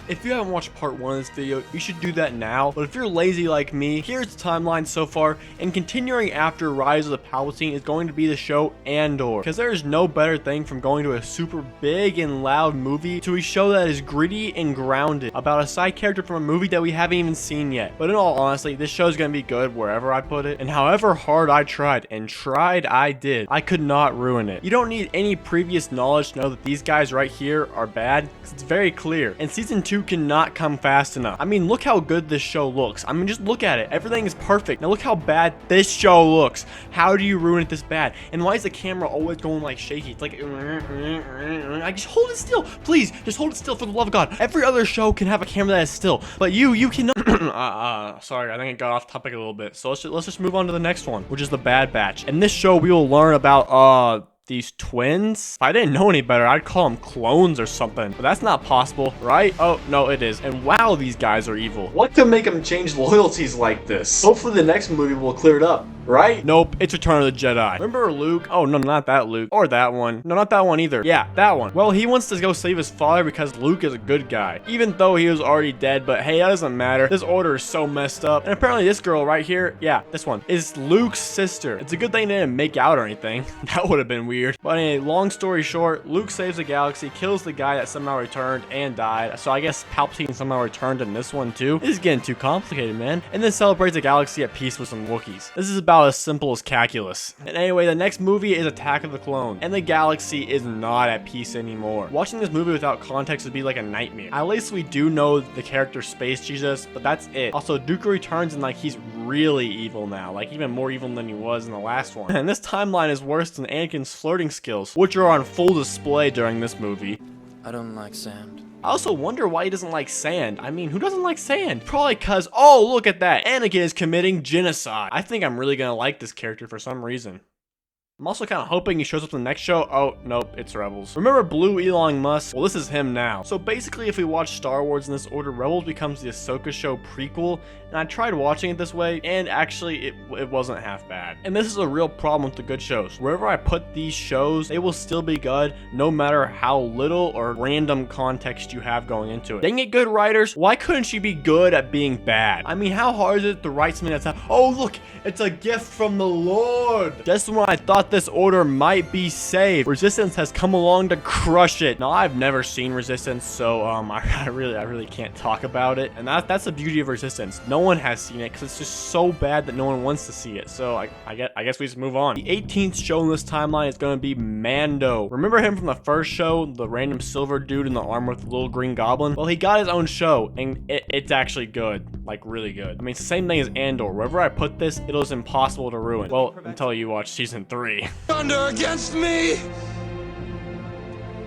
If you haven't watched part 1 of this video, you should do that now. But if you're lazy like me, here's the timeline so far, and continuing after Rise of the Palpatine is going to be the show Andor. Because there is no better thing from going to a super big and loud movie to a show that is gritty and grounded about a side character from a movie that we haven't even seen yet. But in all honesty, this show is going to be good wherever I put it, and however hard I tried, and tried I did, I could not ruin it. You don't need any previous knowledge to know that these guys right here are bad, because it's very clear, and season 2 cannot come fast enough. I mean, look how good this show looks. I mean, just look at it. Everything is perfect. Now look how bad this show looks. How do you ruin it this bad? And why is the camera always going like shaky? It's like, I just hold it still. Please, just hold it still for the love of God. Every other show can have a camera that is still, but you cannot. Sorry, I think I got off topic a little bit. So let's just move on to the next one, which is the Bad Batch. In this show, we will learn about these twins. If I didn't know any better, I'd call them clones or something, but that's not possible, right? Oh no, it is. And wow, these guys are evil. What could make them change loyalties like this? Hopefully the next movie will clear it up, right? Nope, it's Return of the Jedi. Remember Luke? Oh no, not that Luke. Or that one. No, not that one either. Yeah, that one. Well, he wants to go save his father because Luke is a good guy, even though he was already dead. But hey, that doesn't matter. This order is so messed up. And apparently this girl right here, yeah, this one, is Luke's sister. It's a good thing they didn't make out or anything. That would have been weird. But anyway, long story short, Luke saves the galaxy, kills the guy that somehow returned and died. So I guess Palpatine somehow returned in this one too. This is getting too complicated, man. And then celebrates a galaxy at peace with some Wookiees. This is about as simple as calculus. And anyway, the next movie is Attack of the Clones, and the galaxy is not at peace anymore. Watching this movie without context would be like a nightmare. At least we do know the character Space Jesus, but that's it. Also, Dooku returns and like he's really evil now, like even more evil than he was in the last one. And this timeline is worse than Anakin's flirting skills, which are on full display during this movie. I don't like sand. I also wonder why he doesn't like sand. I mean, who doesn't like sand? Probably cause, oh, look at that. Anakin is committing genocide. I think I'm really gonna like this character for some reason. I'm also kind of hoping he shows up in the next show. Oh, nope, it's Rebels. Remember Blue Elon Musk? Well, this is him now. So basically, if we watch Star Wars in this order, Rebels becomes the Ahsoka show prequel, and I tried watching it this way, and actually, it wasn't half bad. And this is a real problem with the good shows. Wherever I put these shows, they will still be good, no matter how little or random context you have going into it. Dang it, good writers, why couldn't she be good at being bad? I mean, how hard is it to write something that's oh, look, it's a gift from the Lord. Just when I thought this order might be saved, Resistance has come along to crush it. Now, I've never seen Resistance, so I really can't talk about it. And that's the beauty of Resistance. No one has seen it because it's just so bad that no one wants to see it. So I guess we just move on. The 18th show in this timeline is going to be Mando. Remember him from the first show, the random silver dude in the armor with the little green goblin? Well, he got his own show, and it's actually good, like really good. I mean, it's the same thing as Andor. Wherever I put this, it was impossible to ruin. Well, until you watch season 3. Thunder against me!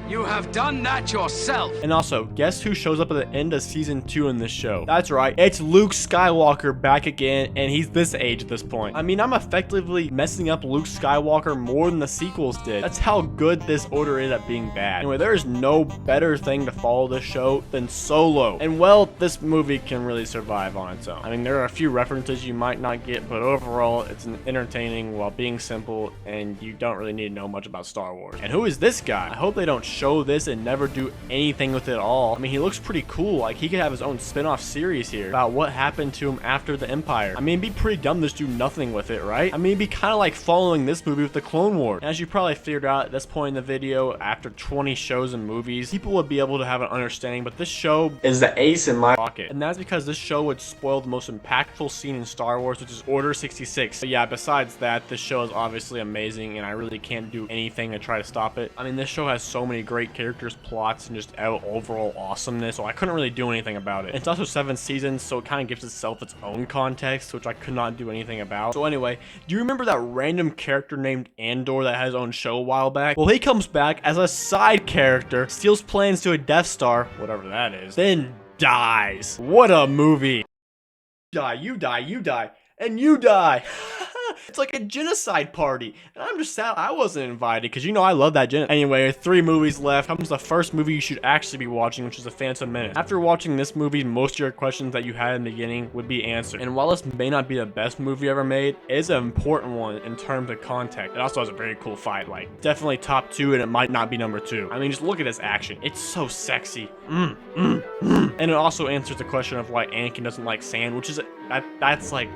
You have done that yourself. And also, guess who shows up at the end of season 2 in this show? That's right, it's Luke Skywalker back again, and he's this age at this point. I mean, I'm effectively messing up Luke Skywalker more than the sequels did. That's how good this order is at being bad. Anyway, there is no better thing to follow this show than Solo. And well, this movie can really survive on its own. I mean, there are a few references you might not get, but overall, it's entertaining while being simple, and you don't really need to know much about Star Wars. And who is this guy? I hope they don't show this and never do anything with it all. I mean, he looks pretty cool. Like, he could have his own spin-off series here about what happened to him after the Empire. I mean, it'd be pretty dumb to just do nothing with it, right? I mean, it'd be kind of like following this movie with the Clone Wars. And as you probably figured out at this point in the video, after 20 shows and movies, people would be able to have an understanding, but this show is the ace in my pocket. And that's because this show would spoil the most impactful scene in Star Wars, which is Order 66. But yeah, besides that, this show is obviously amazing, and I really can't do anything to try to stop it. I mean, this show has so many great characters, plots, and just overall awesomeness, so I couldn't really do anything about it. It's also 7 seasons, so it kind of gives itself its own context, which I could not do anything about. So anyway, do you remember that random character named Andor that had his own show a while back? Well, he comes back as a side character, steals plans to a Death Star, whatever that is, then dies. What a movie. You die, and you die. It's like a genocide party. And I'm just sad I wasn't invited because, you know, I love that genocide. Anyway, 3 movies left. Comes the first movie you should actually be watching, which is The Phantom Menace. After watching this movie, most of your questions that you had in the beginning would be answered. And while this may not be the best movie ever made, it is an important one in terms of context. It also has a very cool fight. Like, definitely top 2, and it might not be number 2. I mean, just look at this action. It's so sexy. And it also answers the question of why Anakin doesn't like sand, which is that's like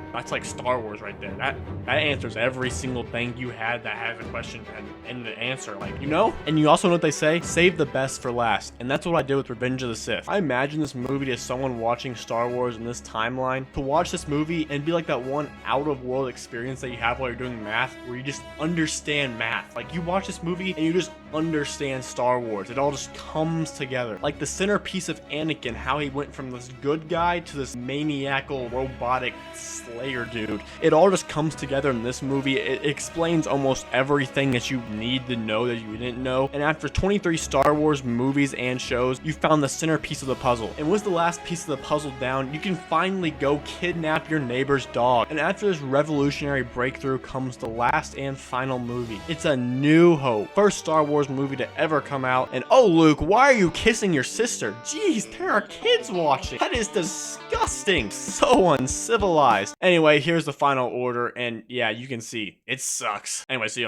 Star Wars right there. That answers every single thing you had that has a question and the answer, like, you know. And you also know what they say: save the best for last. And that's what I did with Revenge of the Sith. I imagine this movie to someone watching Star Wars in this timeline, to watch this movie and be like that one out-of-world experience that you have while you're doing math, where you just understand math. Like, you watch this movie and you just understand Star Wars. It all just comes together. Like the centerpiece of Anakin, how he went from this good guy to this maniacal robotic slayer dude. It all just comes together in this movie. It explains almost everything that you need to know that you didn't know. And after 23 Star Wars movies and shows, you found the centerpiece of the puzzle. And with the last piece of the puzzle down, you can finally go kidnap your neighbor's dog. And after this revolutionary breakthrough comes the last and final movie. It's A New Hope. First Star Wars movie to ever come out. And oh, Luke, why are you kissing your sister? Jeez, there are kids watching. That is disgusting. So uncivilized. Anyway, here's the final order. And yeah, you can see it sucks. Anyway, see you.